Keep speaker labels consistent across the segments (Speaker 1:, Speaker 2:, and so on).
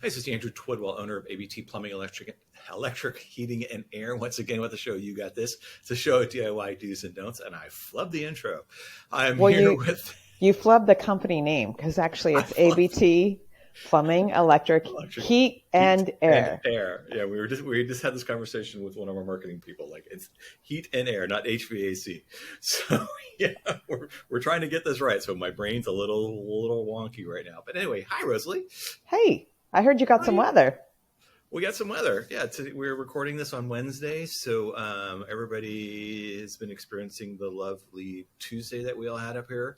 Speaker 1: This is Andrew Twidwell, owner of ABT Plumbing, Electric Heating and Air. Once again, with the show, You Got This. It's a show of DIY do's and don'ts, and I flubbed the intro. I'm
Speaker 2: Well,
Speaker 1: here
Speaker 2: you
Speaker 1: with
Speaker 2: you flubbed the company name because actually
Speaker 1: I
Speaker 2: it's
Speaker 1: flubbed
Speaker 2: ABT Plumbing, Electric,
Speaker 1: Electric
Speaker 2: Heat
Speaker 1: Heat
Speaker 2: and
Speaker 1: and
Speaker 2: Air.
Speaker 1: Air. Yeah, we just had this conversation with one of our marketing people. Like, it's heat and air, not HVAC. So yeah, we're trying to get this right. So my brain's a little wonky right now. But anyway, hi Rosalie.
Speaker 2: Hey, I heard you got some
Speaker 1: Hi.
Speaker 2: weather.
Speaker 1: We got some weather. Yeah, we're recording this on Wednesday, so everybody has been experiencing the lovely Tuesday that we all had up here,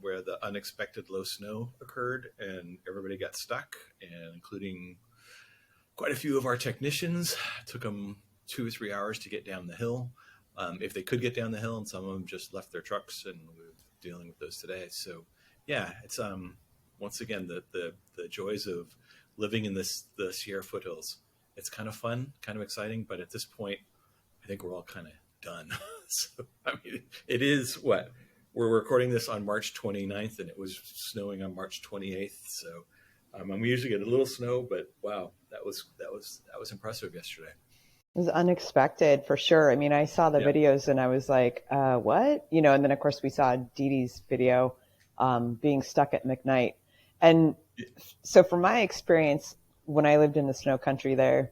Speaker 1: where the unexpected low snow occurred and everybody got stuck, and including quite a few of our technicians. It took them 2 or 3 hours to get down the hill, if they could get down the hill, and some of them just left their trucks, and we're dealing with those today. So, yeah, it's once again the joys of living in the Sierra foothills. It's kind of fun, kind of exciting, but at this point, I think we're all kind of done. So, I mean, it is what we're recording this on March 29th, and it was snowing on March 28th. So, we usually get a little snow, but wow, that was impressive yesterday.
Speaker 2: It was unexpected for sure. I mean, I saw the
Speaker 1: Yeah,
Speaker 2: videos and I was like, what? You know, and then of course we saw Dee Dee's video being stuck at McKnight. And so from my experience, when I lived in the snow country there,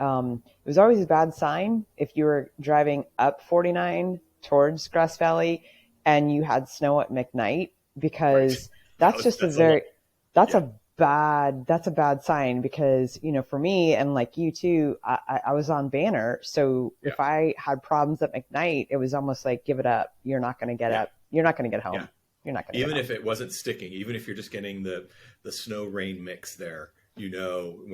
Speaker 2: it was always a bad sign if you were driving up 49 towards Grass Valley and you had snow at McKnight,
Speaker 1: right.
Speaker 2: because that's just
Speaker 1: That's a lot.
Speaker 2: that's
Speaker 1: Yeah,
Speaker 2: a bad sign, because, you know, for me and like you too, I was on Banner. So
Speaker 1: yeah,
Speaker 2: if I had problems at McKnight, it was almost like, give it up. You're not going to get
Speaker 1: yeah,
Speaker 2: up. You're not going to get
Speaker 1: yeah.
Speaker 2: home. You're not going to get
Speaker 1: Even
Speaker 2: home.
Speaker 1: if it wasn't sticking, even if you're just getting the snow rain mix there, when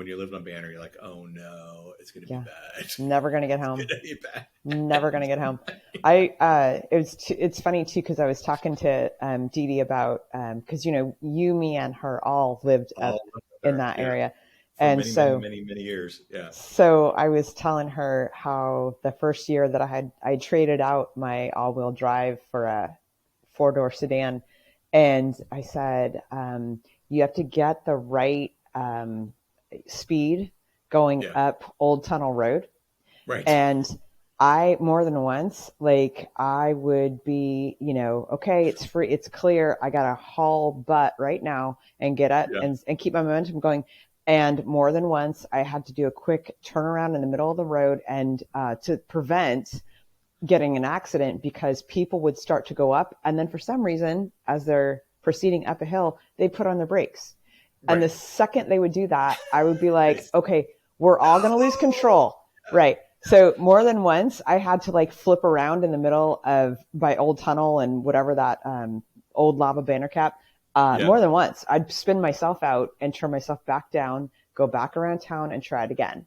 Speaker 1: you're living on Banner, you're like, oh no, it's going to be
Speaker 2: Yeah.
Speaker 1: bad.
Speaker 2: Never going to get
Speaker 1: It's
Speaker 2: home.
Speaker 1: going to be bad.
Speaker 2: Never going to get home. It's funny too, because I was talking to Dee Dee about, because, you know, me and her all lived up
Speaker 1: All up
Speaker 2: in
Speaker 1: there,
Speaker 2: that
Speaker 1: yeah,
Speaker 2: area.
Speaker 1: for
Speaker 2: And
Speaker 1: many, many,
Speaker 2: so,
Speaker 1: many, many years. Yeah,
Speaker 2: so I was telling her how the first year that I traded out my all-wheel drive for a four-door sedan. And I said, you have to get the right speed going
Speaker 1: yeah,
Speaker 2: up Old Tunnel Road.
Speaker 1: right.
Speaker 2: And I, more than once, like, I would be, you know, okay, it's free, it's clear. I got to haul butt right now and get up
Speaker 1: Yeah,
Speaker 2: and keep my momentum going. And more than once, I had to do a quick turnaround in the middle of the road and to prevent getting an accident, because people would start to go up. And then for some reason, as they're proceeding up a hill, they put on their brakes. And the
Speaker 1: right.
Speaker 2: second they would do that, I would be like,
Speaker 1: It's,
Speaker 2: okay, we're all going to lose
Speaker 1: no.
Speaker 2: control. Right. So more than once, I had to like flip around in the middle of by Old Tunnel and whatever that old lava banner cap.
Speaker 1: Yeah,
Speaker 2: More than once, I'd spin myself out and turn myself back down, go back around town and try it again.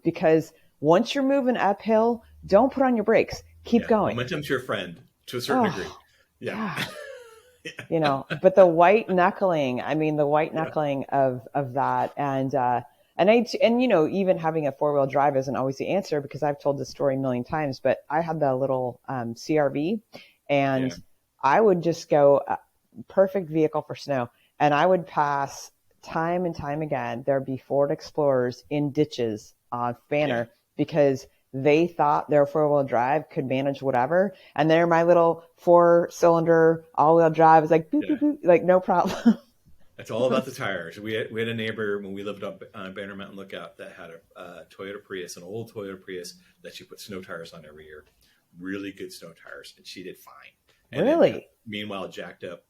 Speaker 2: Because once you're moving uphill, don't put on your brakes. Keep
Speaker 1: yeah.
Speaker 2: going.
Speaker 1: Momentum's your friend to a certain degree.
Speaker 2: Oh,
Speaker 1: Yeah,
Speaker 2: God.
Speaker 1: yeah,
Speaker 2: You know, but the white knuckling, I mean, the white
Speaker 1: yeah,
Speaker 2: knuckling of that. And you know, even having a four-wheel drive isn't always the answer, because I've told this story a million times, but I had the little CRV,
Speaker 1: yeah,
Speaker 2: and I would just go, perfect vehicle for snow. And I would pass time and time again. There'd be Ford Explorers in ditches on
Speaker 1: yeah,
Speaker 2: Banner, because they thought their four-wheel drive could manage whatever. And there, my little four-cylinder all-wheel drive is like, boop,
Speaker 1: yeah.
Speaker 2: boop, boop, like no problem.
Speaker 1: It's all about the tires. We had a neighbor when we lived up on Banner Mountain Lookout that had a Toyota Prius, an old Toyota Prius that she put snow tires on every year, really good snow tires, and she did fine. And then,
Speaker 2: Really?
Speaker 1: meanwhile, jacked up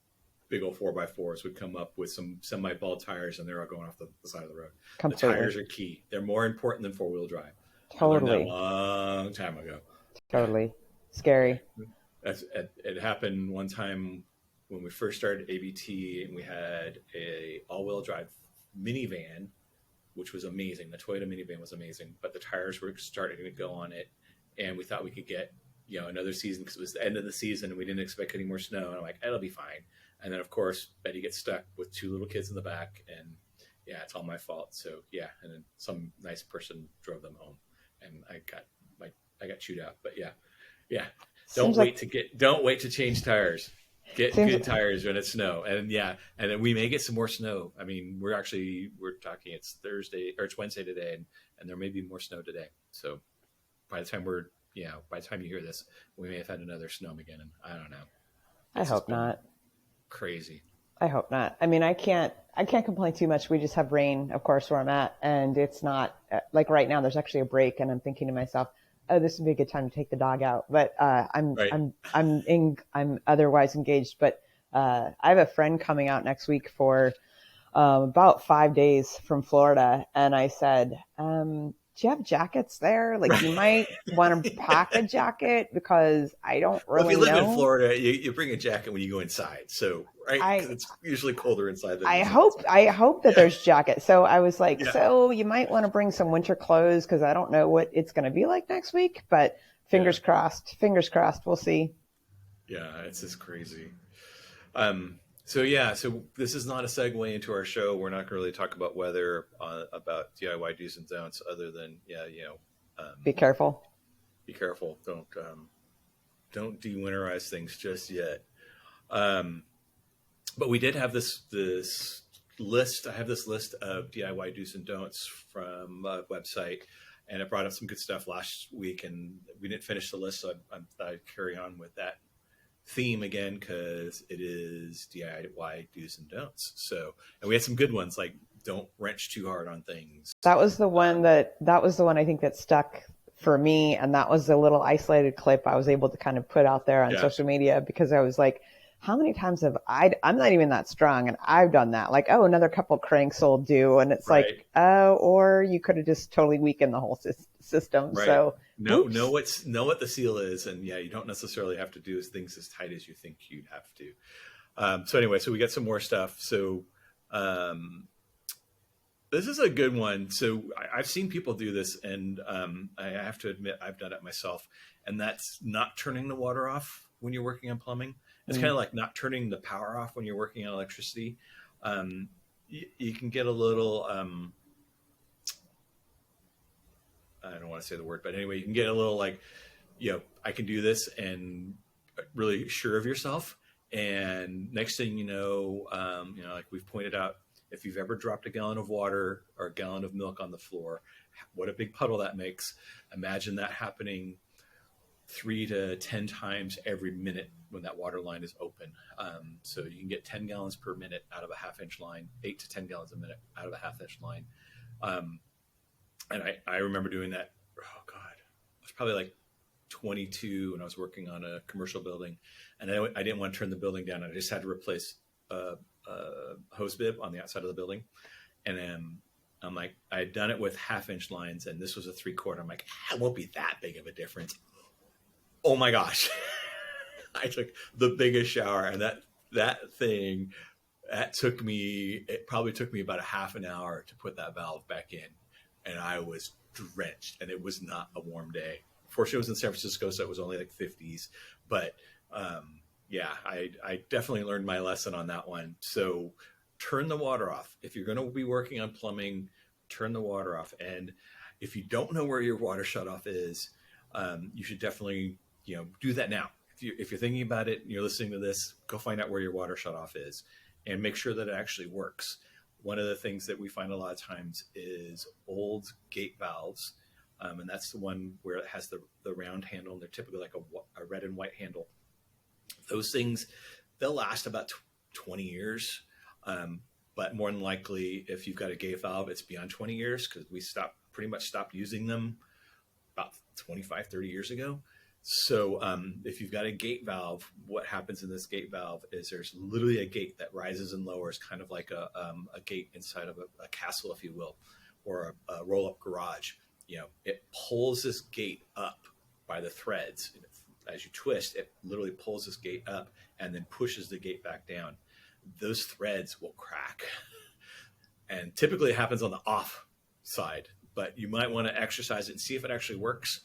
Speaker 1: big old 4x4s would come up with some semi-bald tires, and they're all going off the side of the road. The
Speaker 2: Completely.
Speaker 1: tires are key. They're more important than four-wheel drive. I learned that a
Speaker 2: Totally.
Speaker 1: long time ago. Yeah,
Speaker 2: Totally.
Speaker 1: yeah.
Speaker 2: Scary.
Speaker 1: It happened one time when we first started ABT, and we had a all-wheel drive minivan, which was amazing. The Toyota minivan was amazing, but the tires were starting to go on it, and we thought we could get another season, because it was the end of the season and we didn't expect any more snow. And I'm like, it'll be fine. And then of course Betty gets stuck with two little kids in the back, and yeah, it's all my fault. So yeah, and then some nice person drove them home, and I got chewed out. But yeah, yeah.
Speaker 2: Seems like
Speaker 1: Don't wait to change tires. Get
Speaker 2: Seems
Speaker 1: good tires when it's snow, and yeah, and then we may get some more snow. I mean, we're talking it's Thursday or it's Wednesday today, and there may be more snow today. So by the time by the time you hear this, we may have had another snowmageddon. I don't know.
Speaker 2: I
Speaker 1: It's just
Speaker 2: hope
Speaker 1: been
Speaker 2: not.
Speaker 1: crazy.
Speaker 2: I hope not. I mean, I can't complain too much. We just have rain, of course, where I'm at, and it's not like right now. There's actually a break, and I'm thinking to myself, "Oh, this would be a good time to take the dog out." But
Speaker 1: Right.
Speaker 2: I'm otherwise engaged. But I have a friend coming out next week for about 5 days from Florida, and I said, "Do you have jackets there? Like, you
Speaker 1: Right.
Speaker 2: might want to pack a jacket because I don't
Speaker 1: Well, if you
Speaker 2: really
Speaker 1: live in
Speaker 2: know."
Speaker 1: Florida, you bring a jacket when you go inside. So, right, because
Speaker 2: I
Speaker 1: it's usually colder inside than it
Speaker 2: I
Speaker 1: is
Speaker 2: hope
Speaker 1: outside.
Speaker 2: I hope that
Speaker 1: Yeah,
Speaker 2: there's jackets. So I was like,
Speaker 1: yeah,
Speaker 2: so you might want to bring some winter clothes because I don't know what it's going to be like next week. But
Speaker 1: yeah,
Speaker 2: fingers crossed. Fingers crossed. We'll see.
Speaker 1: yeah. It's just crazy. So yeah, so this is not a segue into our show. We're not going to really talk about weather, about DIY do's and don'ts, other than
Speaker 2: Be careful.
Speaker 1: be careful. Don't de-winterize things just yet. Um, but we did have this list. I have this list of DIY do's and don'ts from a website, and it brought up some good stuff last week. And we didn't finish the list, so I carry on with that theme again because it is DIY do's and don'ts. So, and we had some good ones like don't wrench too hard on things.
Speaker 2: That was the one I think that stuck for me, and that was a little isolated clip I was able to kind of put out there on
Speaker 1: Yeah,
Speaker 2: social media because I was like, how many times have I'm not even that strong and I've done that. Like, oh, another couple cranks will do. And it's like,
Speaker 1: right,
Speaker 2: oh, or you could have just totally weakened the whole system.
Speaker 1: right.
Speaker 2: So,
Speaker 1: Know
Speaker 2: oops.
Speaker 1: what the seal is, and yeah, you don't necessarily have to do things as tight as you think you'd have to. So anyway, so we got some more stuff. So um, this is a good one. So I've seen people do this, and I have to admit I've done it myself. And that's not turning the water off when you're working on plumbing. It's kind
Speaker 2: Mm.
Speaker 1: of like not turning the power off when you're working on electricity. You can get a little. I don't want to say the word, but anyway, you can get a little like, I can do this, and really sure of yourself. And next thing like we've pointed out, if you've ever dropped a gallon of water or a gallon of milk on the floor, what a big puddle that makes. Imagine that happening 3 to 10 times every minute when that water line is open. So you can get 10 gallons per minute out of a half-inch line, 8 to 10 gallons a minute out of a half-inch line. Um, and I remember doing that. Oh God, I was probably like 22 when I was working on a commercial building, and I didn't want to turn the building down. I just had to replace a hose bib on the outside of the building, and then I'm like, I had done it with half-inch lines, and this was a 3/4. I'm like, it won't be that big of a difference. Oh my gosh. I took the biggest shower, and that thing it probably took me about a half an hour to put that valve back in, and I was drenched, and it was not a warm day. Fortunately, it was in San Francisco, so it was only like 50s. But yeah, I definitely learned my lesson on that one. So turn the water off if you're going to be working on plumbing. Turn the water off, and if you don't know where your water shutoff is, you should definitely do that now. If you're thinking about it and you're listening to this, go find out where your water shutoff is, and make sure that it actually works. One of the things that we find a lot of times is old gate valves, and that's the one where it has the round handle, and they're typically like a red and white handle. Those things, they'll last about 20 years. But more than likely, if you've got a gate valve, it's beyond 20 years because we pretty much stopped using them about 25, 30 years ago. So if you've got a gate valve, what happens in this gate valve is there's literally a gate that rises and lowers, kind of like a gate inside of a castle, if you will, or a roll-up garage. It pulls this gate up by the threads. As you twist, it literally pulls this gate up and then pushes the gate back down. Those threads will crack. And typically it happens on the off side, but you might want to exercise it and see if it actually works.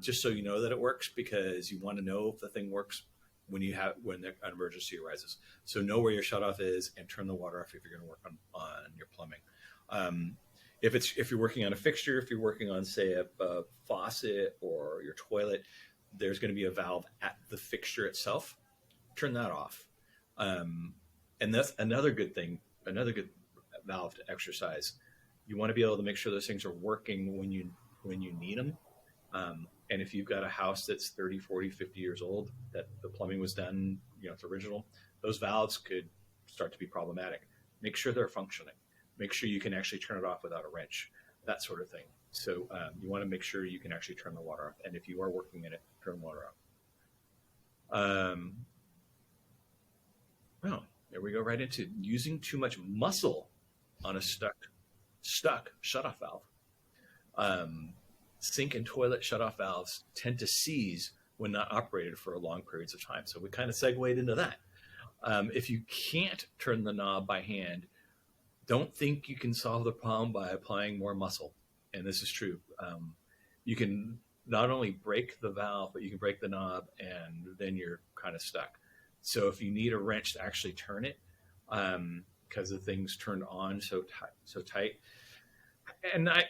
Speaker 1: Just so you know that it works, because you want to know if the thing works when an emergency arises. So know where your shutoff is and turn the water off if you're going to work on your plumbing. If you're working on a fixture, if you're working on, say, a faucet or your toilet, there's going to be a valve at the fixture itself. Turn that off. And that's another good thing, another good valve to exercise. You want to be able to make sure those things are working when you need them. And if you've got a house that's 30, 40, 50 years old, that the plumbing was done, it's original, those valves could start to be problematic. Make sure they're functioning. Make sure you can actually turn it off without a wrench, that sort of thing. So you want to make sure you can actually turn the water off. And if you are working in it, turn the water off. Well, there we go right into using too much muscle on a stuck shutoff valve. Sink and toilet shutoff valves tend to seize when not operated for long periods of time. So we kind of segued into that. If you can't turn the knob by hand, don't think you can solve the problem by applying more muscle. And this is true. You can not only break the valve, but you can break the knob, and then you're kind of stuck. So if you need a wrench to actually turn it, because the thing's turned on so tight, and I'm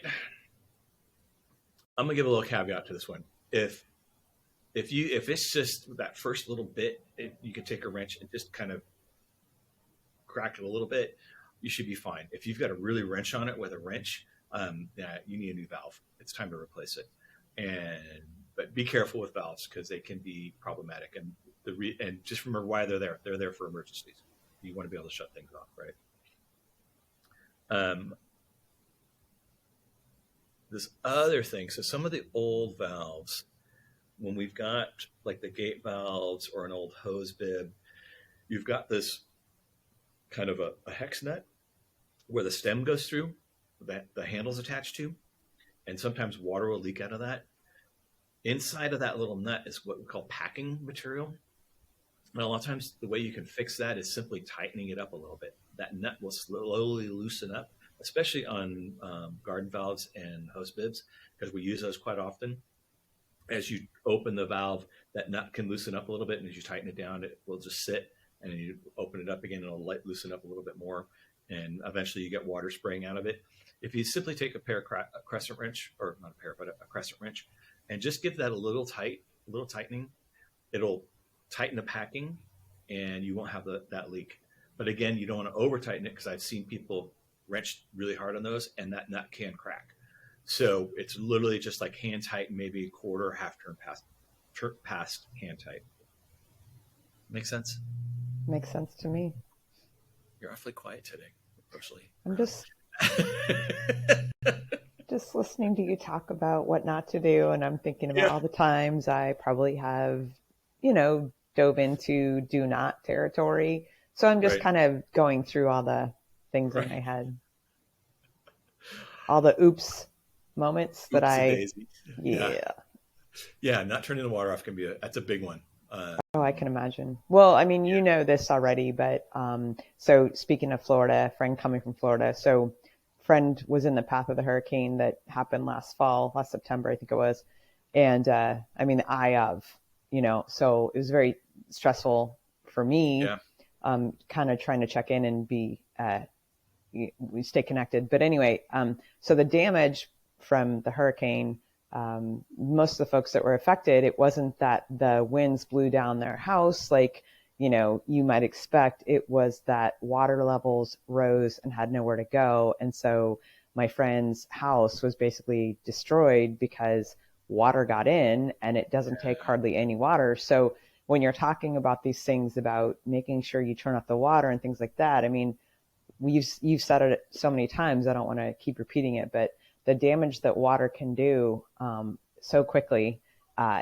Speaker 1: gonna give a little caveat to this one. If it's just that first little bit, you can take a wrench and just kind of crack it a little bit. You should be fine. If you've got to really wrench on it with a wrench, you need a new valve. It's time to replace it. But be careful with valves because they can be problematic. And just remember why they're there. They're there for emergencies. You want to be able to shut things off, right? This other thing, so some of the old valves, when we've got like the gate valves or an old hose bib, you've got this kind of a hex nut where the stem goes through, that the handle's attached to, and sometimes water will leak out of that. Inside of that little nut is what we call packing material. And a lot of times the way you can fix that is simply tightening it up a little bit. That nut will slowly loosen up, especially on garden valves and hose bibs, because we use those quite often. As you open the valve, that nut can loosen up a little bit, and as you tighten it down, it will just sit, and then you open it up again, and it'll loosen up a little bit more, and eventually you get water spraying out of it. If you simply take a crescent wrench, or not a pair, but a crescent wrench, and just give that a little tightening, it'll tighten the packing, and you won't have that leak. But again, you don't want to over tighten it, because I've seen people wrench really hard on those, and that nut can crack. So it's literally just like hand tight, maybe a quarter, half turn past hand tight. Make sense?
Speaker 2: Makes sense to me.
Speaker 1: You're awfully quiet today, Rosalie.
Speaker 2: I'm just listening to you talk about what not to do, and I'm thinking about all the times I probably have, dove into do not territory. So I'm just kind of going through all the things in my head, all the oops moments that
Speaker 1: not turning the water off can be that's a big one.
Speaker 2: I can imagine. Well, I mean, you know this already, but so speaking of Florida, a friend coming from Florida, so friend was in the path of the hurricane that happened last September, I think it was. And I mean, the eye of, so it was very stressful for me, kind of trying to check in and we stay connected. But anyway, so the damage from the hurricane, most of the folks that were affected, it wasn't that the winds blew down their house like, you might expect. It was that water levels rose and had nowhere to go. And so my friend's house was basically destroyed because water got in, and it doesn't take hardly any water. So when you're talking about these things about making sure you turn off the water and things like that, I mean, you've said it so many times, I don't want to keep repeating it, but the damage that water can do so quickly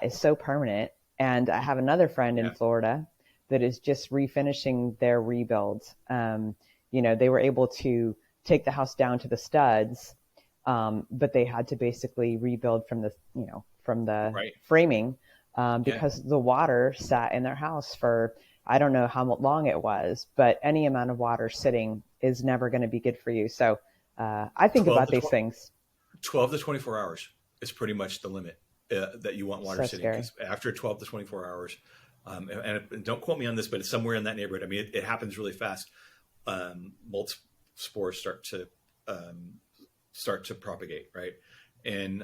Speaker 2: is so permanent. And I have another friend in Florida that is just refinishing their rebuilds. They were able to take the house down to the studs, but they had to basically rebuild from the framing because the water sat in their house for, I don't know how long it was, but any amount of water sitting is never going to be good for you. So I think about these things.
Speaker 1: 12 to 24 hours is pretty much the limit that you want water
Speaker 2: so
Speaker 1: sitting.
Speaker 2: Scary.
Speaker 1: After 12 to 24 hours, and don't quote me on this, but it's somewhere in that neighborhood. I mean, it happens really fast. Mold spores start to propagate, right? And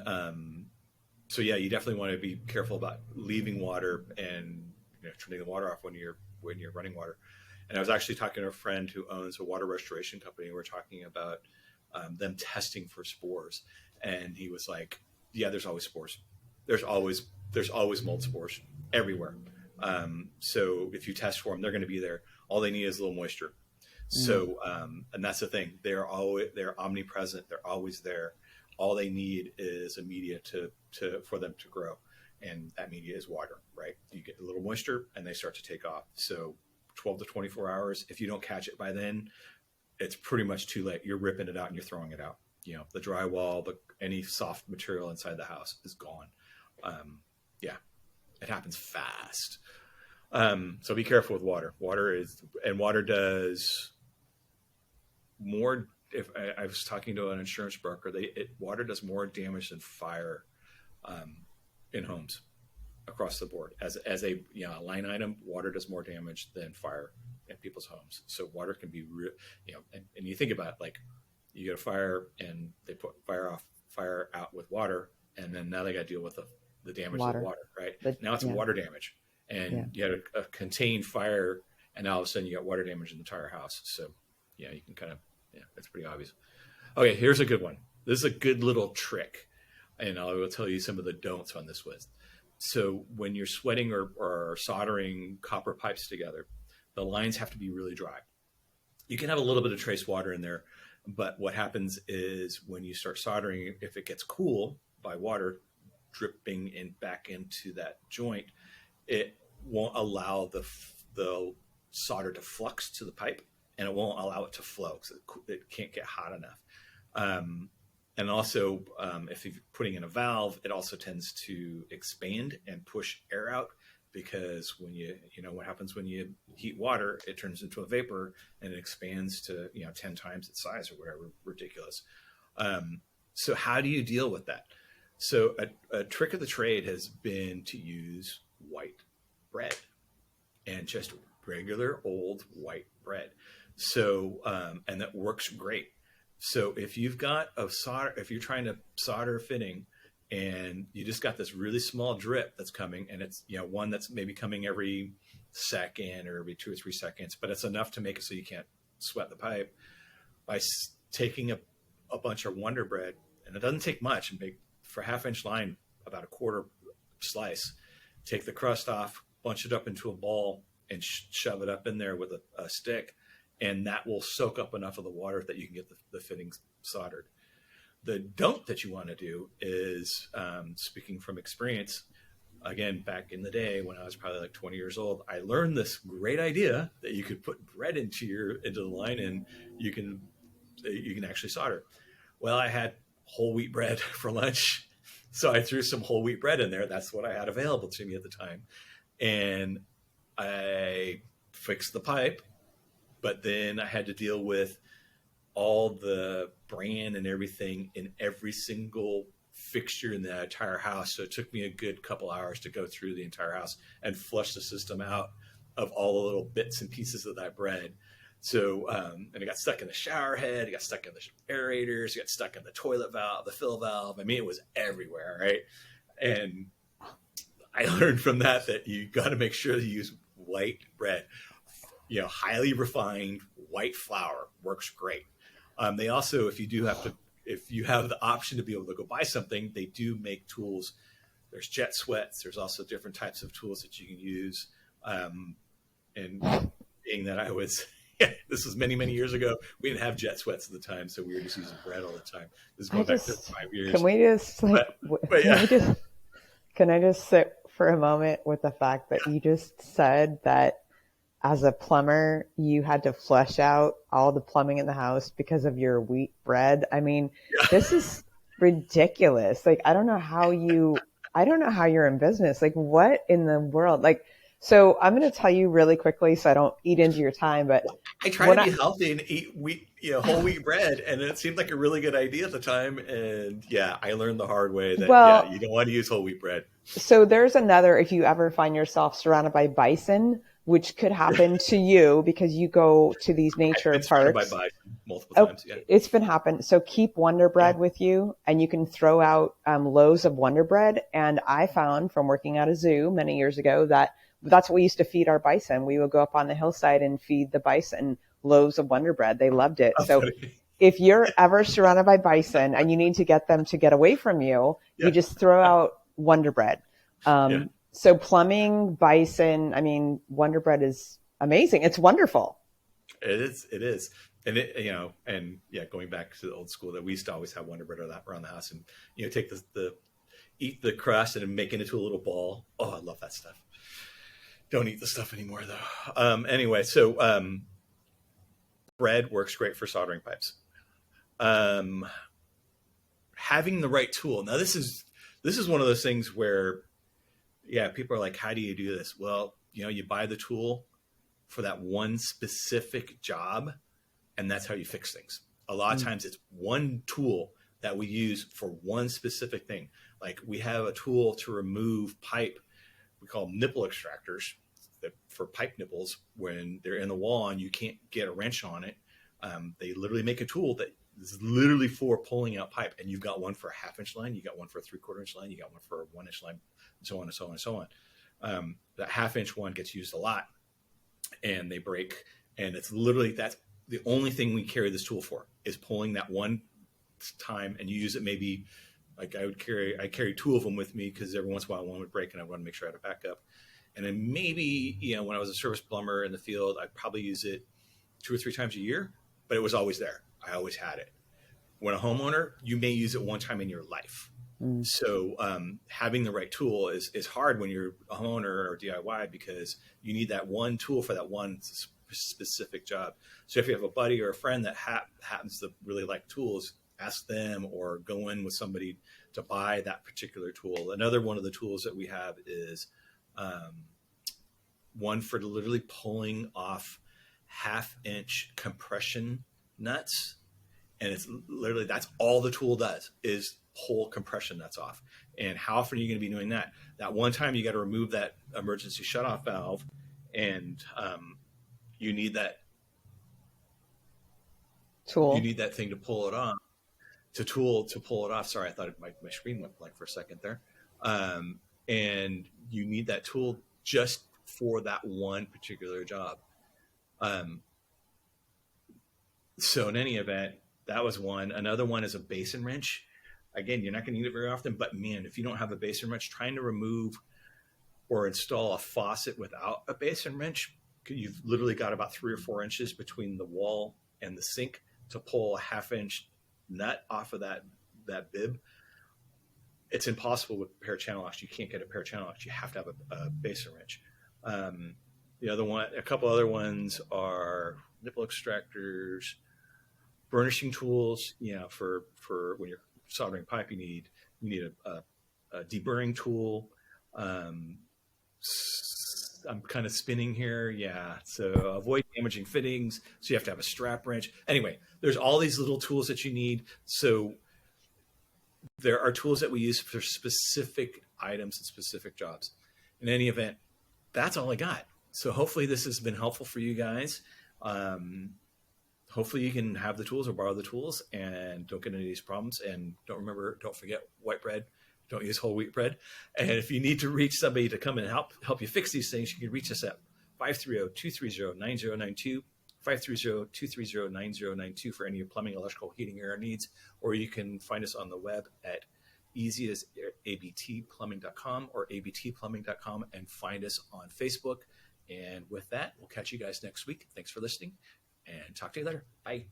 Speaker 1: so you definitely want to be careful about leaving water and turning the water off when you're running water. And I was actually talking to a friend who owns a water restoration company. We're talking about them testing for spores, and he was like, "Yeah, there's always spores. There's always mold spores everywhere. So if you test for them, they're going to be there. All they need is a little moisture." So, and that's the thing. They're omnipresent. They're always there. All they need is a media for them to grow. And that media is water, right? You get a little moisture and they start to take off. So 12 to 24 hours, if you don't catch it by then, it's pretty much too late. You're ripping it out and you're throwing it out. The drywall, any soft material inside the house is gone. Yeah, it happens fast. So be careful with water. Water does more. If I was talking to an insurance broker, water does more damage than fire in homes across the board. As a line item, water does more damage than fire in people's homes. So water can be and you think about it, like you get a fire and they put fire out with water, and then now they got to deal with the damage of the water, right? Now it's water damage, and you had a contained fire, and now all of a sudden you got water damage in the entire house. So you can kind of, that's pretty obvious. Okay, here's a good one. This is a good little trick, and I will tell you some of the don'ts on this list. So when you're sweating or soldering copper pipes together, the lines have to be really dry. You can have a little bit of trace water in there, but what happens is when you start soldering, if it gets cool by water dripping back into that joint, it won't allow the solder to flux to the pipe, and it won't allow it to flow because it can't get hot enough. And also, if you're putting in a valve, it also tends to expand and push air out, because when what happens when you heat water, it turns into a vapor and it expands to 10 times its size or whatever, ridiculous. So how do you deal with that? So a trick of the trade has been to use white bread, and just regular old white bread. So and that works great. So if you've got if you're trying to solder a fitting and you just got this really small drip that's coming, and it's one that's maybe coming every second or every 2 or 3 seconds, but it's enough to make it so you can't sweat the pipe, by taking a bunch of Wonder Bread, and it doesn't take much, and make for 1/2 inch line about a quarter slice, take the crust off, bunch it up into a ball, and shove it up in there with a stick, and that will soak up enough of the water that you can get the fittings soldered. The don't that you want to do is, speaking from experience, again, back in the day when I was probably like 20 years old, I learned this great idea that you could put bread into the line and you can actually solder. Well, I had whole wheat bread for lunch, so I threw some whole wheat bread in there. That's what I had available to me at the time. And I fixed the pipe, but then I had to deal with all the bran and everything in every single fixture in the entire house. So it took me a good couple hours to go through the entire house and flush the system out of all the little bits and pieces of that bread. So, and it got stuck in the shower head, it got stuck in the aerators, it got stuck in the toilet valve, the fill valve. I mean, it was everywhere, right? And I learned from that you got to make sure that you use white bread. Highly refined white flour works great. They also, if you have the option to be able to go buy something, they do make tools. There's jet sweats. There's also different types of tools that you can use. And being that this was many, many years ago, we didn't have jet sweats at the time, so we were just using bread all the time. This is going back to 5 years.
Speaker 2: Can we just, can I just sit for a moment with the fact that you just said that as a plumber, you had to flush out all the plumbing in the house because of your wheat bread? I mean, This is ridiculous. Like, I don't know how you're in business. Like, what in the world? Like, so I'm going to tell you really quickly so I don't eat into your time, but
Speaker 1: I try to be healthy and eat wheat, whole wheat bread. And it seemed like a really good idea at the time. And I learned the hard way that you don't want to use whole wheat bread.
Speaker 2: So there's another, if you ever find yourself surrounded by bison, which could happen to you because you go to these nature parks.
Speaker 1: By bison multiple times. Yeah.
Speaker 2: It's been happening. So keep Wonder Bread with you, and you can throw out loaves of Wonder Bread. And I found from working at a zoo many years ago that that's what we used to feed our bison. We would go up on the hillside and feed the bison loaves of Wonder Bread. They loved it. So if you're ever surrounded by bison and you need to get them to get away from you, you just throw out Wonder Bread. So plumbing, bison, I mean, Wonder Bread is amazing. It's wonderful.
Speaker 1: It is. And going back to the old school that we used to always have Wonder Bread around the house and, take eat the crust and make it into a little ball. Oh, I love that stuff. Don't eat the stuff anymore though. Anyway, so bread works great for soldering pipes. Having the right tool. Now this is one of those things where, people are like, how do you do this? Well, you buy the tool for that one specific job, and that's how you fix things. A lot of times it's one tool that we use for one specific thing. Like we have a tool to remove pipe. We call them nipple extractors for pipe nipples. When they're in the wall and you can't get a wrench on it, they literally make a tool that is literally for pulling out pipe. And you've got one for a 1/2 inch line, you got one for a 3/4 inch line, you got one for a 1 inch line, and so on and so on and so on. That 1/2 inch one gets used a lot, and they break. And it's literally, that's the only thing we carry this tool for, is pulling that one time. And you use it maybe, like I carry 2 of them with me because every once in a while one would break and I want to make sure I had a backup. And then maybe, when I was a service plumber in the field, I'd probably use it 2 or 3 times a year, but it was always there. I always had it. When a homeowner, you may use it one time in your life. So having the right tool is hard when you're a homeowner or DIY, because you need that one tool for that one specific job. So if you have a buddy or a friend that happens to really like tools, ask them or go in with somebody to buy that particular tool. Another one of the tools that we have is one for literally pulling off 1/2 inch compression nuts. And it's literally, that's all the tool does, is pull compression nuts off. And how often are you going to be doing that? That one time you got to remove that emergency shutoff valve, and you need that
Speaker 2: tool.
Speaker 1: You need that thing to pull it off. To pull it off. Sorry, I thought my screen went blank for a second there. And you need that tool just for that one particular job. So in any event, that was one. Another one is a basin wrench. Again, you're not going to need it very often, but man, if you don't have a basin wrench, trying to remove or install a faucet without a basin wrench, you've literally got about 3 or 4 inches between the wall and the sink to pull a 1/2 inch nut off of that bib. It's impossible with pair channel locks. You can't get a pair channel locks. You have to have a basin wrench. The other one, a couple other ones are nipple extractors, burnishing tools. For when you're soldering pipe, you need a deburring tool. I'm kind of spinning here. Yeah. So avoid damaging fittings. So you have to have a strap wrench. Anyway, there's all these little tools that you need. So there are tools that we use for specific items and specific jobs. In any event, that's all I got. So hopefully this has been helpful for you guys. Hopefully you can have the tools or borrow the tools and don't get any of these problems. And don't forget white bread. Don't use whole wheat bread. And if you need to reach somebody to come and help you fix these things, you can reach us at 530-230-9092, 530-230-9092 for any plumbing, electrical, heating, air needs. Or you can find us on the web at easyasabtplumbing.com or abtplumbing.com and find us on Facebook. And with that, we'll catch you guys next week. Thanks for listening and talk to you later. Bye.